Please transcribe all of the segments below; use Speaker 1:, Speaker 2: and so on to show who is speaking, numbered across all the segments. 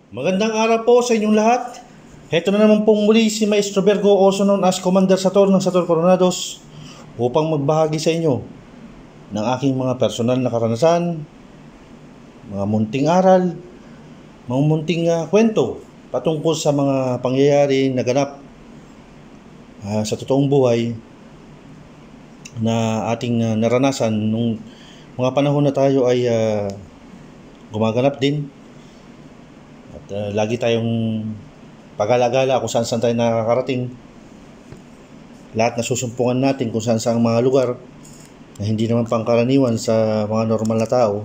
Speaker 1: Magandang araw po sa inyong lahat. Heto na naman pong muli si Maestro Virgo, also known as Commander Sator ng Sator Coronados, upang magbahagi sa inyo ng aking mga personal na karanasan, mga munting aral, mga munting kwento patungkol sa mga pangyayari na ganap sa totoong buhay na ating naranasan nung mga panahon na tayo ay gumaganap din. At lagi tayong pag-alagala kung saan tayo nakakarating. Lahat na susumpungan natin kung saan mga lugar na hindi naman pangkaraniwan sa mga normal na tao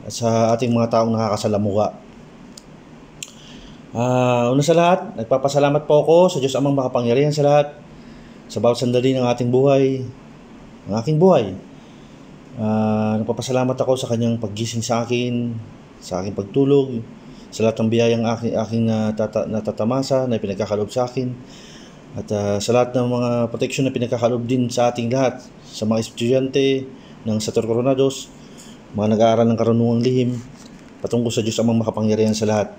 Speaker 1: at sa ating mga taong nakakasalamuha. Una sa lahat, nagpapasalamat po ako sa Diyos Amang makapangyarihan sa lahat, sa bawat sandali ng ating buhay, ng aking buhay. Nagpapasalamat ako sa kanyang paggising sa akin, sa aking pagtulog, sa lahat ng biyayang aking natatamasa na pinagkakalob sa akin, at sa lahat ng mga proteksyon na pinagkakalob din sa ating lahat, sa mga estudyante ng Sator Coronados, mga nag-aaral ng karunungang lihim, patungkol sa Diyos Amang makapangyarihan sa lahat.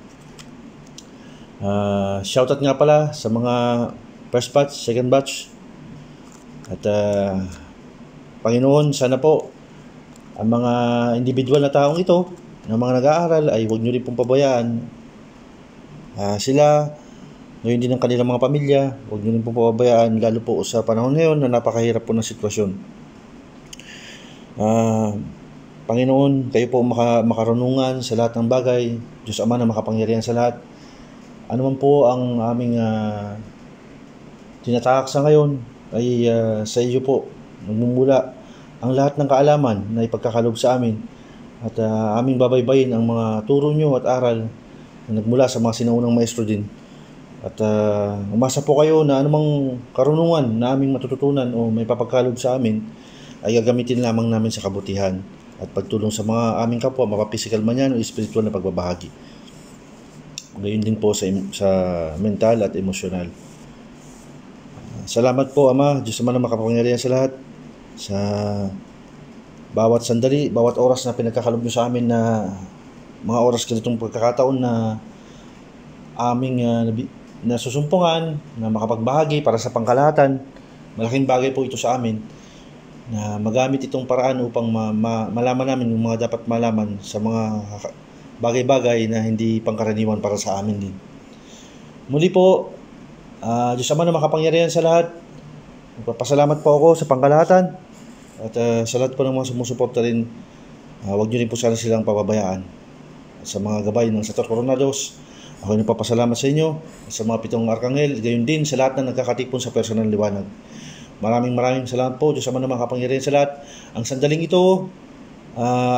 Speaker 1: Shoutout nga pala sa mga first batch, second batch, at Panginoon, sana po ang mga individual na taong ito na mga nag-aaral ay huwag nyo rin pong pabayaan sila, ngayon din ang kanilang mga pamilya, huwag nyo rin pong pabayaan, lalo po sa panahon ngayon na napakahirap po ng sitwasyon. Panginoon, kayo po makarunungan sa lahat ng bagay, Diyos Ama na makapangyarihan sa lahat. Ano man po ang aming tinatahak sa ngayon ay sa iyo po nagmumula ang lahat ng kaalaman na ipagkakalob sa amin, at aming babaybayin ang mga turo nyo at aral na nagmula sa mga sinaunang maestro din. At umasa po kayo na anumang karunungan na aming matututunan o may papagkalob sa amin ay gagamitin lamang namin sa kabutihan at pagtulong sa mga aming kapwa, mapapisikal man yan o espiritual na pagbabahagi. Gayon din po sa mental at emosyonal. Salamat po Ama, Diyos naman na makapangyarihan sa lahat, sa bawat sandali, bawat oras na pinagkakalob nyo sa amin, na mga oras ganitong pagkakataon na aming nasusumpungan na makapagbahagi para sa pangkalahatan. Malaking bagay po ito sa amin na magamit itong paraan upang malaman namin yung mga dapat malaman sa mga bagay-bagay na hindi pangkaraniwan para sa amin din. Muli po, Diyos Ama na makapangyarihan sa lahat, magpapasalamat po ako sa pangkalahatan, at sa lahat po ng mga sumusuporta rin, huwag nyo rin po sana silang pababayaan. At sa mga gabay ng Sator Coronados, ako ay nagpapasalamat sa inyo, at sa mga 7 Arkanghel, gayon din sa lahat na nagkakatipon sa personal liwanag. Maraming salamat po, Diyos Ama na makapangyarihan sa lahat. Ang sandaling ito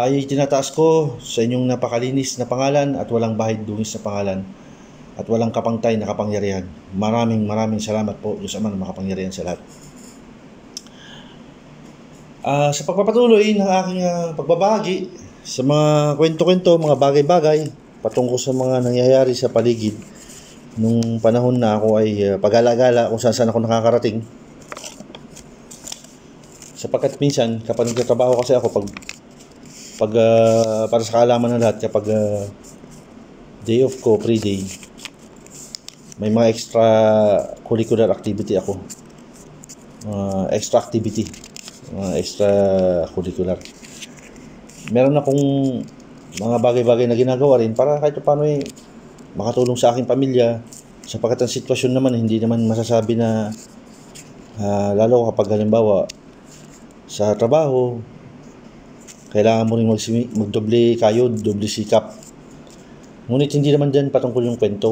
Speaker 1: ay tinataas ko sa inyong napakalinis na pangalan at walang bahid dungis na pangalan at walang kapangtay na kapangyarihan. Maraming salamat po, Diyos Ama na makapangyarihan sa lahat. Sa pagpapatuloy ng aking pagbabahagi sa mga kwento-kwento, mga bagay-bagay patungkol sa mga nangyayari sa paligid nung panahon na ako ay pag-alagala kung saan ako nakakarating. Sapagkat minsan kapag nagtatrabaho kasi ako para sa kaalaman ng lahat, kapag day off ko, pre-day, may mga extra curricular activity ako, extra activity, extra curricular. Meron akong mga bagay-bagay na ginagawa rin para kahit paano makatulong sa aking pamilya, sapagkat ang sitwasyon naman hindi naman masasabi na lalo kapag halimbawa sa trabaho kailangan mo rin magdoble kayod, doble sikap. Ngunit hindi naman din patungkol yung kwento.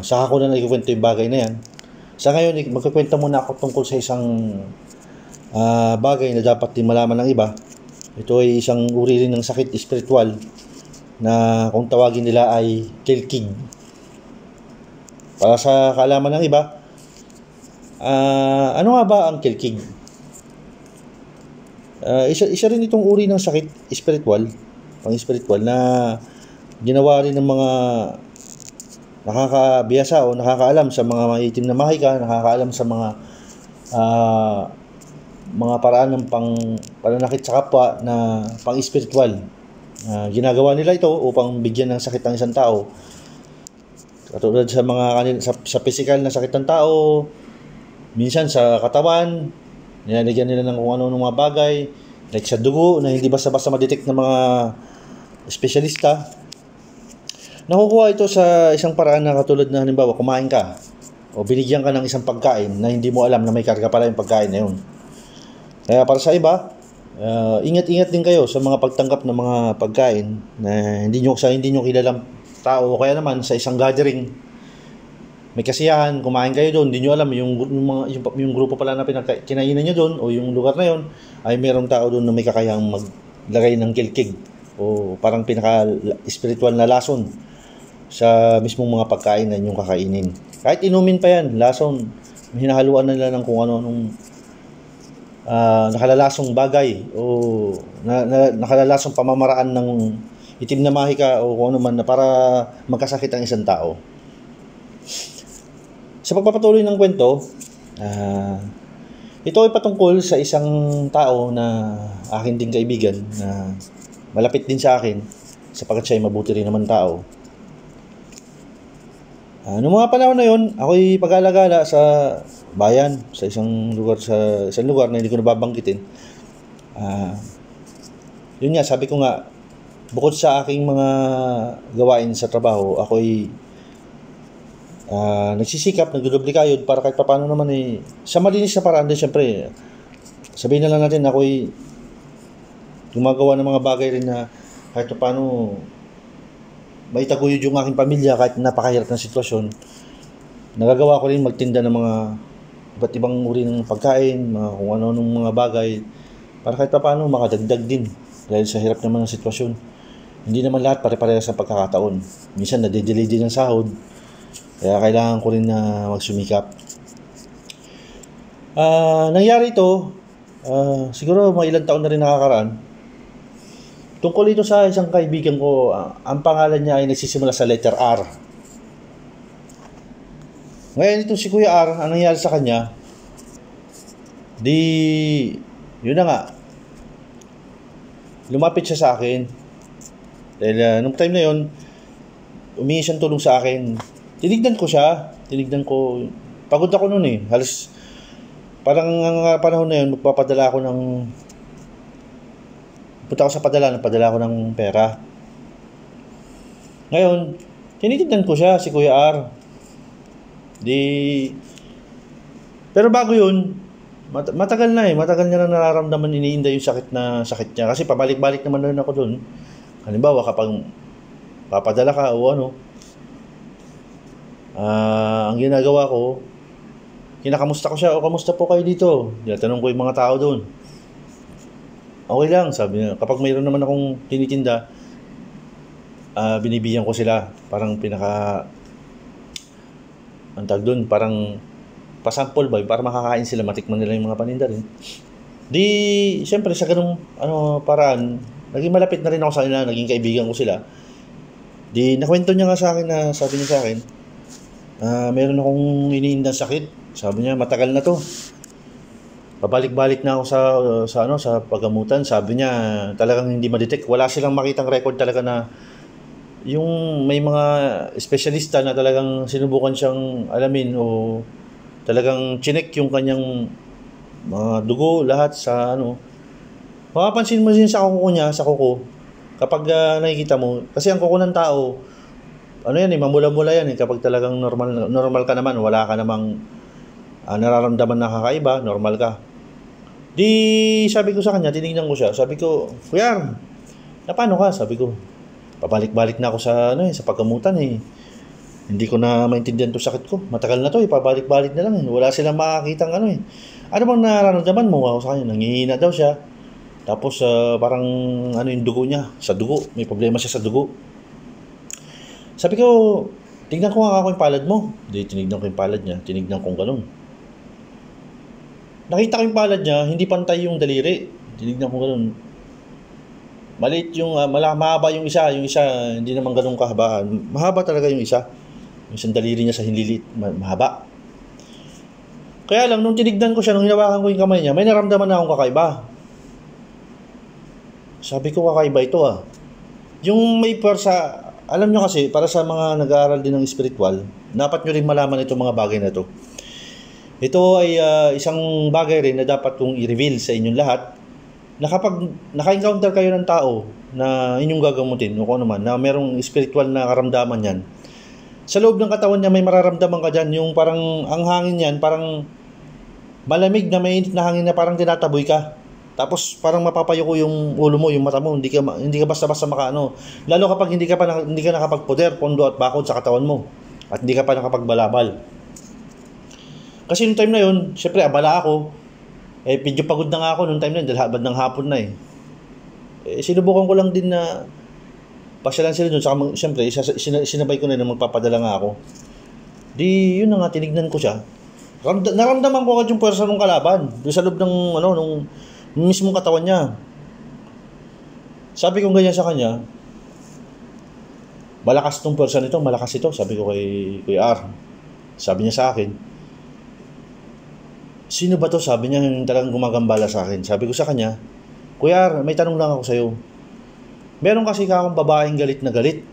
Speaker 1: Saka ko na nagkikwento yung bagay na yan. Sa ngayon, magkikwento muna ako tungkol sa isang bagay na dapat din malaman ng iba. Ito ay isang uri rin ng sakit espiritual na kung tawagin nila ay kilkig. Para sa kaalaman ng iba, ano nga ba ang kilkig? Isa rin itong uri ng sakit pang-spiritual na ginawa rin ng mga nakakabiyasa o nakakaalam sa mga maitim na mahika, nakakaalam sa mga paraan ng pananakit sa kapwa na pang-spiritual ginagawa nila ito upang bigyan ng sakit ng isang tao. Katulad sa mga sa physical na sakit ng tao, minsan sa katawan, nilalagyan nila ng kung ano ng mga bagay, like sa dugo na hindi basta-basta ma-detect ng mga espesyalista. Nakukuha ito sa isang paraan na katulad na halimbawa kumain ka o binigyan ka ng isang pagkain na hindi mo alam na may karga pala yung pagkain na yun. Kaya para sa iba, ingat-ingat din kayo sa mga pagtanggap ng mga pagkain na hindi nyo kilalang tao o kaya naman sa isang gathering. May kasiyahan, kumain kayo doon, hindi nyo alam yung grupo pala na kinainan nyo doon o yung lugar na yun ay mayroong tao doon na may kakayahang maglagay ng kilkig o parang pinaka-spiritual na lason sa mismong mga pagkain na inyong kakainin. Kahit inumin pa yan, lason, hinahaluan nila ng kung ano-anong nakalalasong bagay o nakalalasong pamamaraan ng itim na mahika o kung ano man na para magkasakit ang isang tao. Sa pagpapatuloy ng kwento, ito ay patungkol sa isang tao na akin ding kaibigan na malapit din sa akin sapagkat siya ay mabuti rin naman tao. Noong mga panahon na yun, ako'y pag-alagala sa bayan, sa isang lugar na hindi ko nababanggitin. Yun nga, sabi ko nga, bukod sa aking mga gawain sa trabaho, ako'y nagsisikap, nagdudubli kayod para kahit paano naman sa malinis na paraan din syempre. Sabihin na lang natin, ako'y gumagawa ng mga bagay rin na kahit paano maitaguyod yung aking pamilya kahit napakahirap ng sitwasyon. Nagagawa ko rin magtinda ng mga iba't ibang uri ng pagkain, mga kung ano ng mga bagay para kahit paano makadagdag din dahil sa hirap naman ng sitwasyon. Hindi naman lahat pare-parehas sa pagkakataon. Minsan nade-delay din ang sahod. Kaya kailangan ko rin na magsumikap. Nangyari ito, siguro mga ilang taon na rin nakakaraan. Tungkol ito sa isang kaibigan ko, ang pangalan niya ay nagsisimula sa letter R. Ngayon itong si Kuya R, ang nangyari sa kanya, yun na nga, lumapit siya sa akin. Dahil nung time na yun, humingi siyang tulong sa akin. Tinignan ko, pagod ako noon halos, parang ang panahon na yun, magpapadala ako ng, punta ako sa padala ako ng pera. Ngayon, tinitignan ko siya, si Kuya R. Pero bago yun, matagal niya na nararamdaman, iniinda yung sakit niya. Kasi pabalik-balik naman rin ako dun. Halimbawa, kapag papadala ka o ano, ang ginagawa ko, kinakamusta ko siya, o kamusta po kayo dito? Tinatanong ko yung mga tao dun. Okay lang, sabi niya. Kapag mayroon naman akong tinitinda, binibigyan ko sila. Parang ang tag doon, parang pasample ba, para makakain sila, matikman nila yung mga paninda rin. Siyempre sa ganung paraan, naging malapit na rin ako sa kanila, naging kaibigan ko sila. Nakwento niya nga sa akin na, sabi niya sa akin, meron akong iniindang sakit. Sabi niya, matagal na to. Pabalik-balik na ako sa paggamutan. Sabi niya, talagang hindi ma-detect. Wala silang makitang record talaga na yung may mga espesyalista na talagang sinubukan siyang alamin o talagang chinek yung kanyang mga dugo, lahat sa Mapapansin mo din sa kuko, kapag nakikita mo, kasi ang kuko ng tao, mamula-mula yan kapag talagang normal ka naman, wala ka namang nararamdaman na kakaiba, normal ka. Sabi ko sa kanya, tinignan ko siya, sabi ko, Kuya, na paano ka? Sabi ko, pabalik-balik na ako sa paggamutan Hindi ko na maintindihan 'tong sakit ko. Matagal na 'to pabalik-balik na lang Wala silang makakitang Ano bang nararamdaman mo? Ako sa kanya, nanghihina daw siya. Tapos parang yung dugo niya, sa dugo, may problema siya sa dugo. Sabi ko, tingnan ko nga ako yung palad mo. Tinignan ko yung palad niya, tinignan kong ganun. Nakita ko yung palad niya, hindi pantay yung daliri. Tinignan ko ganun. Maliit yung, mahaba yung isa hindi naman ganun kahabaan. Mahaba talaga yung isa. Yung isang daliri niya sa hinlilit, mahaba. Kaya lang, nung tinignan ko siya, nung hinawakan ko yung kamay niya, may naramdaman na akong kakaiba. Sabi ko, kakaiba ito Yung may pwersa, alam nyo kasi, para sa mga nag-aaral din ng spiritual, dapat nyo rin malaman itong mga bagay na to. Ito ay isang bagay rin na dapat kong i-reveal sa inyong lahat, na kapag naka-encounter kayo ng tao na inyong gagamutin, o kung ano man, na merong spiritual na karamdaman yan, sa loob ng katawan niya may mararamdaman ka dyan, yung parang ang hangin yan, parang malamig na mainit na hangin na parang tinataboy ka. Tapos parang mapapayuko yung ulo mo, yung mata mo, hindi ka basta-basta makaano. Lalo kapag hindi ka nakapagpoder, pondo at bakod sa katawan mo at hindi ka pa nakapagbalabal. Kasi nung time na yun, syempre abala ako. Medyo pagod na nga ako nung time na yun dahil habad ng hapon na sinubukan ko lang din na pasyalan sila doon. Saka syempre sinabay ko na magpapadala nga ako. Di yun na nga, tinignan ko siya. Naramdaman ko agad yung pwersa ng kalaban doon sa loob ng nung mismong katawan niya. Sabi ko ganyan sa kanya, malakas tong pwersa nito, malakas ito. Sabi ko kay R. Sabi niya sa akin, sino ba to? Sabi niya, yung talagang gumagambala sa akin. Sabi ko sa kanya, Kuya R, may tanong lang ako sa'yo. Meron kasi akong babaeng galit na galit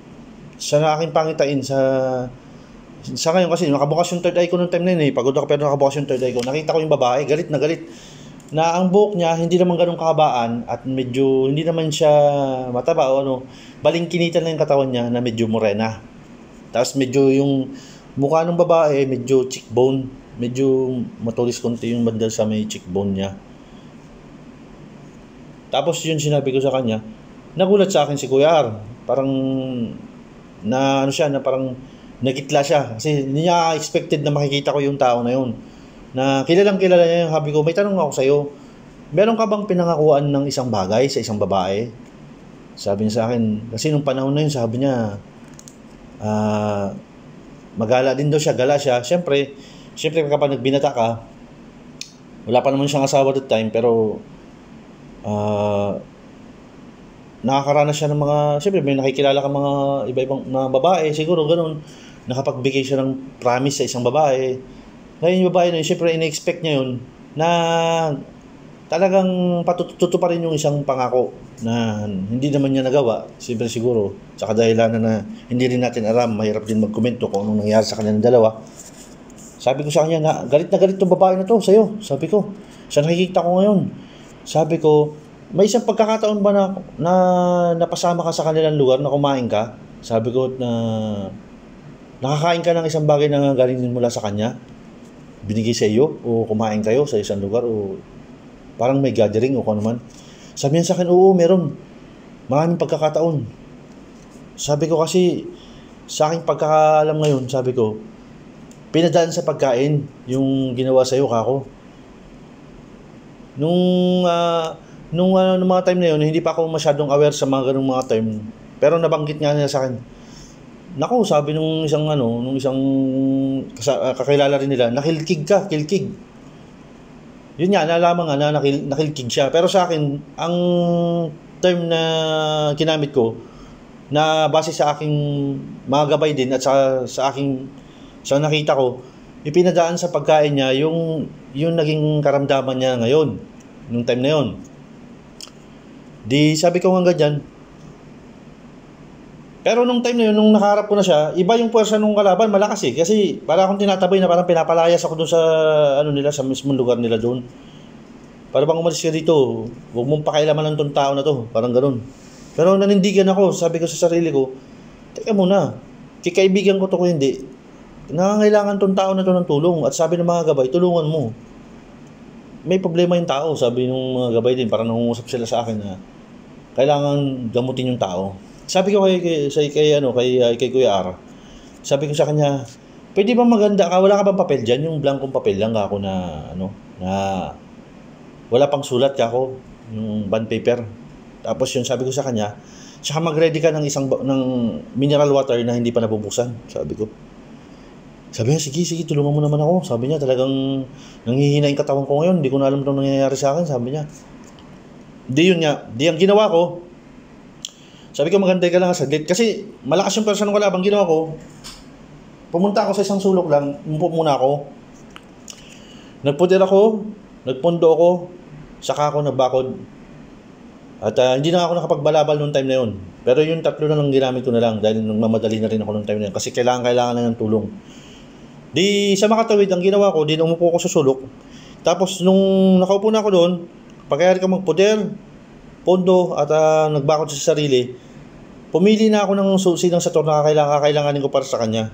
Speaker 1: sa aking pangitain sa ngayon kasi nakabukas yung third eye ko nung time na yun pagod ako pero nakabukas yung third eye ko. Nakita ko yung babae, galit na galit. Na ang buhok niya hindi naman ganun kahabaan at medyo hindi naman siya mataba o balingkinitan lang yung katawan niya na medyo morena. Tapos medyo yung mukha ng babae medyo cheekbone, medyo matulis konti yung bandal sa may cheekbone niya. Tapos yun sinabi ko sa kanya, nagulat sa akin si Kuya R. Parang na parang nagitla siya kasi hindi niya expected na makikita ko yung tao na yun. Na kilalang kilala niya yung habi ko, may tanong ako sa'yo, meron ka bang pinangakuan ng isang bagay sa isang babae? Sabi niya sa akin, kasi nung panahon na yun, sabi niya, magala din daw siya, gala siya. Siyempre kapag nagbinata ka, wala pa naman siyang asawa that time, pero nakakaranas siya ng mga, siyempre may nakikilala ka mga iba-ibang na babae, siguro ganun, nakapagbigay siya ng promise sa isang babae. Ngayon yung babae na yun, siyempre in-expect niya yun na talagang patututo pa rin yung isang pangako na hindi naman niya nagawa. Siyempre siguro, sa kadahilanan na hindi rin natin alam, mahirap din magkomento kung anong nangyari sa kanilang dalawa. Sabi ko sa kanya na galit tong babae na to sa'yo. Sabi ko, sa nakikita ko ngayon. Sabi ko, may isang pagkakataon ba na napasama ka sa kanilang lugar na kumain ka? Sabi ko na nakakain ka ng isang bagay na galing din mula sa kanya? Binigay sa iyo o kumain kayo sa isang lugar o parang may gathering o kung ano man. Sabi niya sa akin, oo, meron. Maraming pagkakataon. Sabi ko kasi, sa aking pagkakaalam ngayon, sabi ko, pinadaan sa pagkain yung ginawa sa iyo, kako. Nung mga time na yun, hindi pa ako masyadong aware sa mga ganung mga time. Pero nabanggit nga niya sa akin, naku, sabi nung isang kakilala rin nila, nakilkig ka, kilkig. Yun nga, nalaman nga na nakilkig siya. Pero sa akin, ang term na kinamit ko, na base sa aking mga gabay din at sa nakita ko, ipinadaan sa pagkain niya yung naging karamdaman niya ngayon, nung time na yun. Di sabi ko nga ganyan. Pero nung time na yun, nung nakaharap ko na siya, iba yung puwersa nung kalaban, malakas kasi para akong tinatabay na parang pinapalayas ako doon sa nila, sa mismong lugar nila doon. Para bang umalis ka dito, huwag mong pakailaman ng tong tao na to, parang ganoon. Pero nanindigan ako, sabi ko sa sarili ko, teka muna, kikaibigan ko to kung hindi. Nangangailangan tong tao na to ng tulong at sabi ng mga gabay, tulungan mo. May problema yung tao, sabi ng mga gabay din, parang nangungusap sila sa akin na kailangan gamutin yung tao. Sabi ko kay Kuya R, sabi ko sa kanya, pwede ba maganda ka, wala ka bang papel dyan? Yung blankong papel lang ako na wala pang sulat ako, yung bond paper. Tapos yun, sabi ko sa kanya, saka mag-ready ka ng ng mineral water na hindi pa nabubuksan, sabi ko. Sabi niya, sige, tulungan mo naman ako. Sabi niya, talagang nanghihina yung katawan ko ngayon, hindi ko na alam itong nangyayari sa akin, sabi niya. Di ang ginawa ko, sabi ko maganda ka lang saglit. Kasi malakas yung person ng kalabang ginawa ko. Pumunta ako sa isang sulok lang. Umupo muna ako. Nagpuder ako. Nagpondo ako. Saka ako nagbakod. At hindi na ako nakapagbalabal noong time na yun. Pero yung 3 na lang ginamit ko na lang dahil nagmamadali na rin ako noong time na yun kasi kailangan na ng tulong. Di sa makatawid, ang ginawa ko, di umupo ko sa sulok. Tapos nung nakaupo na ako doon, pagkayari ka magpuder, pondo at nagbakod sa sarili, pumili na ako ng susi ng Saturn na kakailanganin ko para sa kanya.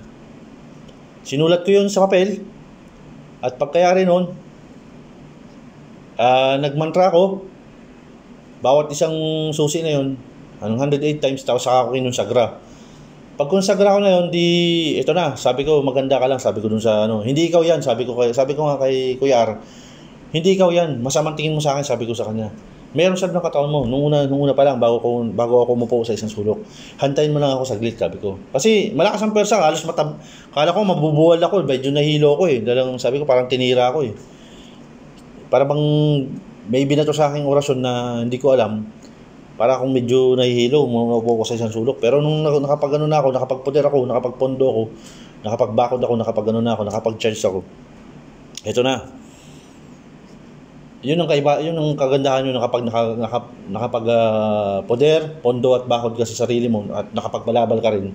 Speaker 1: Sinulat ko yun sa papel at pagkayari noon, nagmantra ko. Bawat isang susi na yun, 108 times, tapos saka ako kinonsagra. Pag konsagra ko na yun, ito na, sabi ko, maganda ka lang, sabi ko dun sa hindi ikaw yan, sabi ko nga kay Kuya R, hindi ikaw yan, masamang tingin mo sa akin, sabi ko sa kanya. Meron sa ng katawan mo, nung una pa lang, bago ako umupo sa isang sulok. Hantayin mo lang ako saglit, sabi ko. Kasi malakas ang persa, halos kala ko mabubuwal ako, medyo nahilo ko Dalang sabi ko, parang tinira ako Para bang may binato sa aking orasyon na hindi ko alam, para akong medyo nahihilo, umuupo ko sa isang sulok. Pero nung nakapag-ano na ako, nakapagpuder ako, nakapagpondo ako, nakapagbakod ako, nakapag-charge ako. Ito na. Yun ang kagandahan nyo nakapag-poder, pondo at bakod ka sa sarili mo at nakapagbalabal ka rin.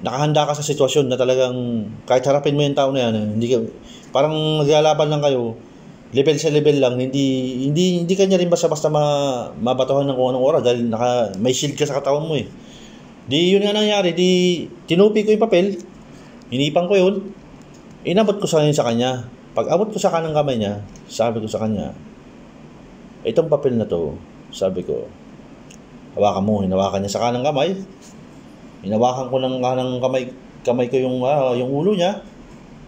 Speaker 1: Nakahanda ka sa sitwasyon na talagang kahit harapin mo yung tao na yan, parang naglalaban lang kayo. Level sa level lang, hindi kanya rin basta-basta mabatuhan ng kung anong oras dahil may shield ka sa katawan mo Di yun nga nangyari, tinupi ko yung papel, hinipang ko yun, inabot ko sa kanya. Pag abot ko sa kanang kamay niya, sabi ko sa kanya, itong papel na to, sabi ko, hawakan mo, hinawakan niya sa kanang kamay, hinawakan ko ng kanang kamay ko yung ulo niya,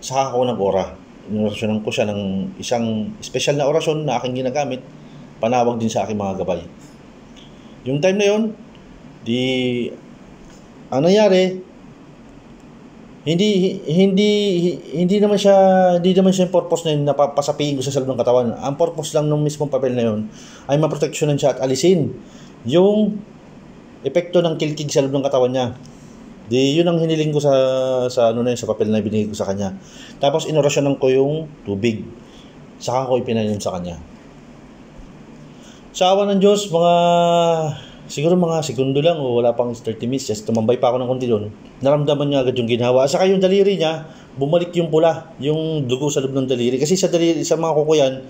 Speaker 1: saka ako nag-ora. Inorasyonan ko siya ng isang special na orasyon na aking ginagamit, panawag din sa aking mga gabay. Yung time na yun, ang nangyari, hindi naman siya yung purpose na yun na pasapiin ko sa loob ng katawan. Ang purpose lang ng mismong papel na yun ay maproteksyonan siya at alisin yung epekto ng kilkig sa loob ng katawan niya. Yun ang hiniling ko sa papel na binigay ko sa kanya. Tapos inorasyonan ko yung tubig. Saka ko ipinainom sa kanya. Sa awa ng Diyos, siguro mga segundo lang o wala pang 30 minutes, just tumambay pa ako ng konti doon. Naramdaman niya agad yung ginawa. Saka yung daliri niya, bumalik yung pula, yung dugo sa loob ng daliri. Kasi sa mga kuko yan,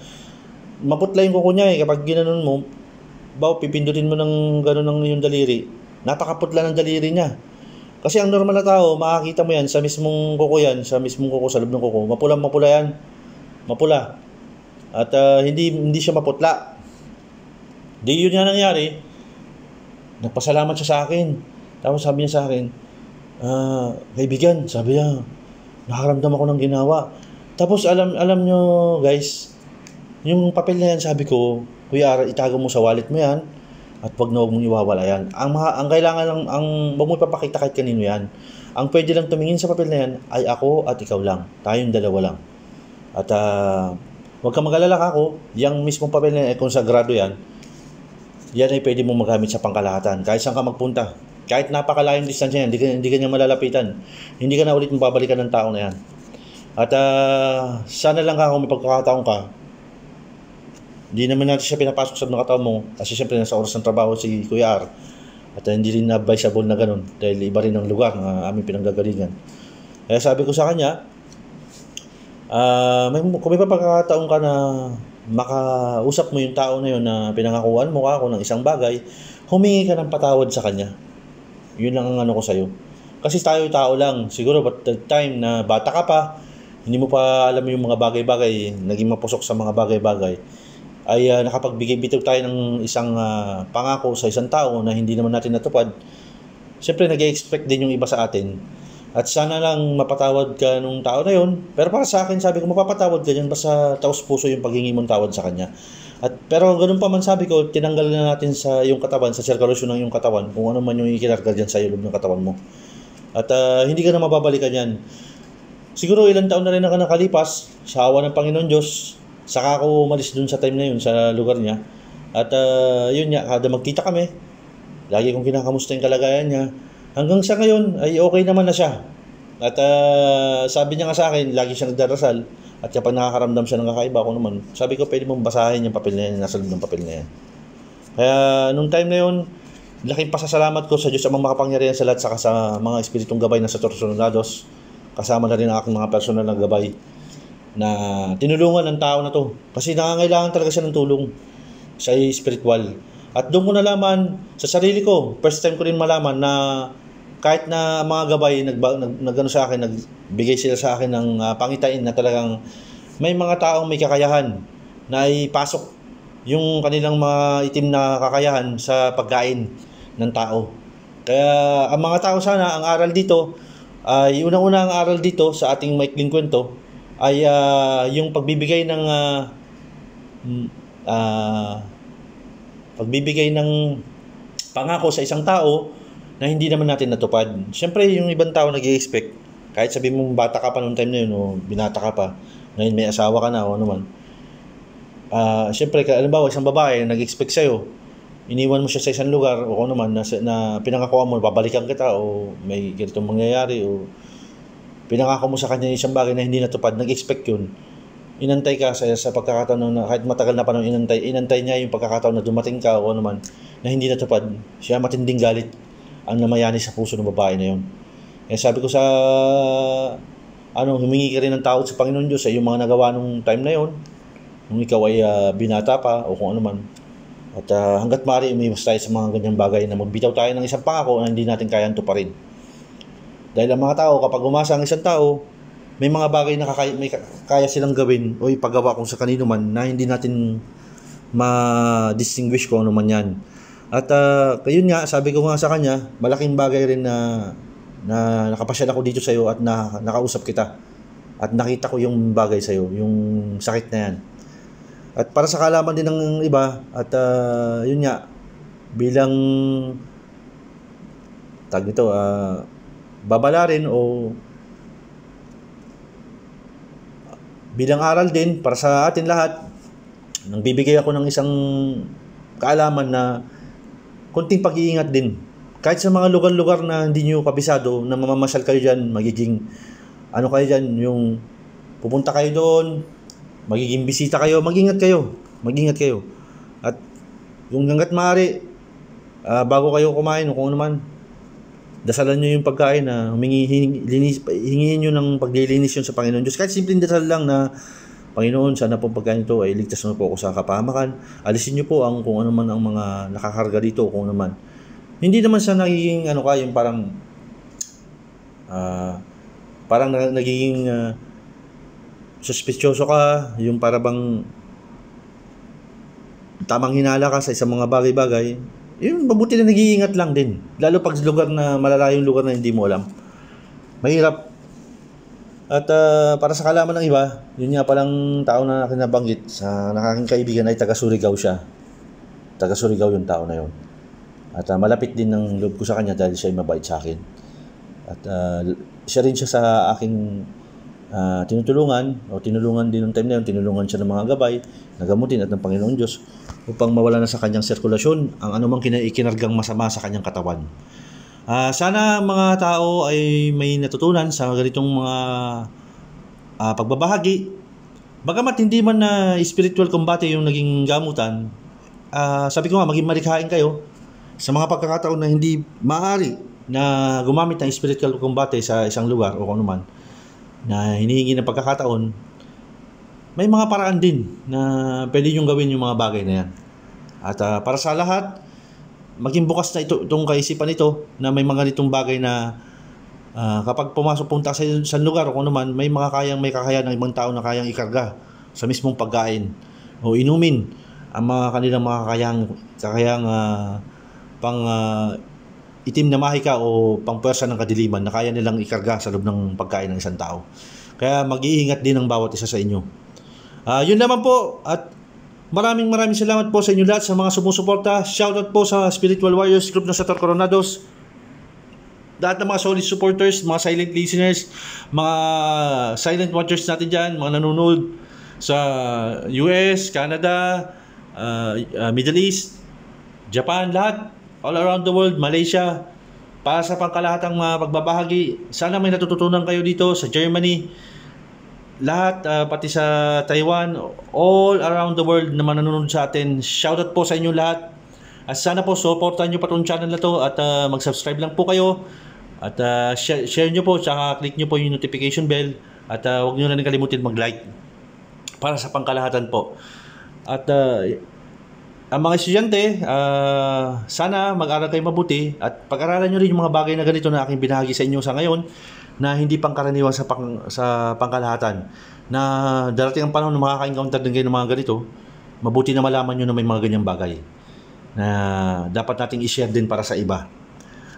Speaker 1: maputla yung kuko niya Kapag ginanon mo, pipindutin mo ng gano'n yung daliri. Napakaputla ng daliri niya. Kasi ang normal na tao, makakita mo yan sa mismong kuko sa loob ng kuko. Mapula yan. Mapula. At hindi siya maputla. Yun nga nangyari. Nagpasalamat siya sa akin. Tapos sabi niya sa akin, kaibigan, sabi niya, nakaramdam ako ng ginawa. Tapos alam nyo guys, yung papel na yan, sabi ko, Kuya Ara, itago mo sa wallet mo yan. At wag na huwag mong iwawala yan. Ang kailangan lang, wag mo ipapakita kahit kanino yan. Ang pwede lang tumingin sa papel na yan ay ako at ikaw lang. Tayong dalawa lang. At wag kang mag-alala ako, yung mismong papel na yan, kung sagrado yan ay pwede mong magamit sa pangkalahatan. Kahit saan ka magpunta. Kahit napakalayong distansya yan, hindi ka niya malalapitan. Hindi ka na ulit mababalikan ng tao na yan. At sana lang kung may pagkakataon ka, hindi naman natin siya pinapasok sa mga katawan mo kasi siyempre nasa oras ng trabaho si Kuya R. At hindi rin advisable na ganun dahil iba rin ang lugar na aming pinanggagalingan. Kaya sabi ko sa kanya, kung may pagkakataon ka na makausap mo yung tao na yun na pinangakuan mo ako ng isang bagay, humingi ka ng patawad sa kanya. Yun lang ang ko sa'yo. Kasi tayo tao lang. Siguro at the time na bata ka pa, hindi mo pa alam yung mga bagay-bagay, naging mapusok sa mga bagay-bagay, ay nakapagbigay-bitaw tayo ng isang pangako sa isang tao na hindi naman natin natupad. Siyempre nag-expect din yung iba sa atin. At sana lang mapatawad ka nung tao na yun. Pero para sa akin, sabi ko, mapapatawad ka dyan basta taos puso yung paghingi mong tawad sa kanya. Pero ganun pa man, sabi ko, tinanggal na natin sa iyong katawan, sa sirkulasyon ng iyong katawan, kung ano man yung ikinarga dyan sa ilog ng katawan mo. At hindi ka na mababalikan yan. Siguro ilang taon na rin ang nakalipas, sa awa ng Panginoon Diyos, saka ako umalis dun sa time na yun, sa lugar niya. At yun nga, kada magkita kami, lagi kong kinakamusta yung kalagayan niya. Hanggang sa ngayon, ay okay naman na siya. At sabi niya nga sa akin, lagi siya nagdarasal. At kapag nakakaramdam siya ng kakaiba, ako naman, sabi ko, pwede mong basahin yung papel na yan, nasa loob ng papel na yan. Kaya nung time na yun, laking pasasalamat ko sa Diyos Amang makapangyarihan sa lahat, saka sa mga espiritong gabay na sa Torsonados, kasama na rin ang aking mga personal na gabay na tinulungan ng tao na to. Kasi nangangailangan talaga siya ng tulong sa spiritual. At doon ko nalaman sa sarili ko, first time ko rin malaman na kahit na mga gabay nagano sa akin, nagbigay sila sa akin ng pangitain na talagang may mga taong may kakayahan na ipasok yung kanilang mga itim na kakayahan sa pagkain ng tao. Kaya ang mga tao sana, ang aral dito ay unang-una, ang aral dito sa ating maikling kwento ay yung pagbibigay ng pangako sa isang tao na hindi naman natin natupad. Siyempre, yung ibang tao nag-i-expect, kahit sabi mo bata ka pa noong time na yun o binata ka pa, ngayon may asawa ka na o ano man. Siyempre, alimbawa, isang babae nag-expect sa'yo, iniwan mo siya sa isang lugar o ano naman na pinangakuan mo, babalikan kita o may ganitong mangyayari o pinangako mo sa kanya isang bagay na hindi natupad, nag-expect yun. Inantay ka sa pagkakataon na kahit matagal na panahon inantay niya yung pagkakataon na dumating ka o ano man na hindi natupad. Siya matinding galit ang namayani sa puso ng babae na yun. Kaya sabi ko sa humingi ka rin ng tawad sa Panginoon Diyos sa yung mga nagawa nung time na yun, kung ikaw ay binata pa o kung ano man. At hanggat maaari umiwas tayo sa mga ganyang bagay na magbitaw tayo ng isang pangako na hindi natin kayang tuparin. Dahil ang mga tao, kapag umasa ang isang tao, may mga bagay na kaya silang gawin o ipagawa kung sa kanino man na hindi natin ma-distinguish kung ano man yan. At yun nga, sabi ko nga sa kanya, malaking bagay rin na nakapasyal ako dito sa iyo at nakausap kita. At nakita ko yung bagay sa iyo, yung sakit na yan. At para sa kaalaman din ng iba, at yun nga, bilang babala rin o bilang aral din para sa atin lahat, nang bibigay ako ng isang kaalaman na konting pag-iingat din. Kahit sa mga lugar-lugar na hindi nyo kabisado, na mamamasyal kayo dyan, magiging kayo dyan, yung pupunta kayo doon, magiging bisita kayo, mag-ingat kayo. At yung hanggat maaari, bago kayo kumain o kung ano man, dasalan nyo yung pagkain na hingin nyo ng paglilinis yun sa Panginoon Diyos. Kahit simpleng dasal lang na, Panginoon, sana po pagkain ito ay ligtas mo po ako sa kapahamakan. Alisin nyo po kung ano man ang mga nakakarga dito, kung ano man. Hindi naman sa nagiging yung parang nagiging suspicioso ka, yung parang tamang hinala ka sa isang mga bagay-bagay. Yung mabuti na nag-iingat lang din. Lalo pag lugar na malalayong lugar na hindi mo alam. Mahirap. At para sa kalaman ng iba, yun nga palang tao na kinabanggit sa nakaking kaibigan ay taga-Surigao siya. Taga-Surigao yung tao na yun. At malapit din ng loob ko sa kanya dahil siya ay mabait sa akin. At siya rin siya sa aking tinulungan din ng time na yun, tinulungan siya ng mga gabay, nagamutin at ng Panginoon Diyos upang mawala na sa kanyang sirkulasyon ang anumang ikinargang masama sa kanyang katawan. Sana mga tao ay may natutunan sa ganitong mga pagbabahagi. Bagamat hindi man na spiritual combate yung naging gamutan, sabi ko nga, maging malikhain kayo sa mga pagkakataon na hindi maaari na gumamit ng spiritual combate sa isang lugar o kung ano man na hinihingi ng pagkakataon. May mga paraan din na pwede nyo gawin yung mga bagay na yan. At para sa lahat, maging bukas na itong kaisipan ito na may mga nitong bagay na kapag punta sa lugar o kung naman, may kakayahan ng ibang tao na kayang ikarga sa mismong pagkain o inumin ang mga kanilang mga kakayang pang itim na mahika o pang puwersa ng kadiliman na kaya nilang ikarga sa loob ng pagkain ng isang tao. Kaya mag-iingat din ang bawat isa sa inyo. Yun naman po, at maraming salamat po sa inyo lahat sa mga sumusuporta. Shoutout po sa Spiritual Warriors Group na sa Torcoronados. Lahat ng mga solid supporters, mga silent listeners, mga silent watchers natin dyan, mga nanonood sa US, Canada, Middle East, Japan, lahat, all around the world, Malaysia, para sa pangkalahatang pagbabahagi. Sana may natututunan kayo dito sa Germany, lahat, pati sa Taiwan, all around the world na nanonood sa atin. Shoutout po sa inyo lahat. At sana po supportan nyo pa tong channel na to at mag-subscribe lang po kayo at share nyo po tsaka click nyo po yung notification bell at huwag nyo na rin kalimutin mag-like para sa pangkalahatan po. At ang mga estudyante, sana mag-aral kayo mabuti at pag-aralan nyo rin yung mga bagay na ganito na aking binahagi sa inyo sa ngayon na hindi pangkaraniwan sa pangkalahatan. Na darating ang panahon na makaka-encounter din kayo ng mga ganito, mabuti na malaman nyo na may mga ganyang bagay na dapat nating i-share din para sa iba.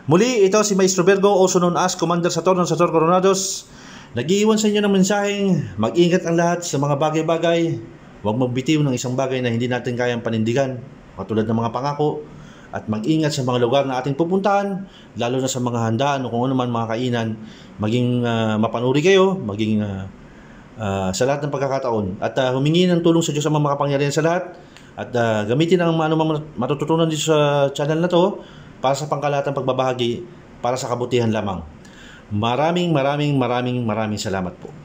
Speaker 1: Muli, ito si Maestro Virgo, also known as Commander Sator ng Sator Coronados. Nag-iiwan sa inyo ng mensaheng mag-ingat ang lahat sa mga bagay-bagay. Huwag magbitiw ng isang bagay na hindi natin kayang panindigan, katulad ng mga pangako. At mag-ingat sa mga lugar na ating pupuntahan, lalo na sa mga handaan o kung ano man mga kainan. Maging mapanuri kayo, maging sa lahat ng pagkakataon. At humingi ng tulong sa Diyos ang mga makapangyarihan sa lahat. At gamitin ang anumang matututunan dito sa channel na to para sa pangkalahatang pagbabahagi para sa kabutihan lamang. Maraming salamat po.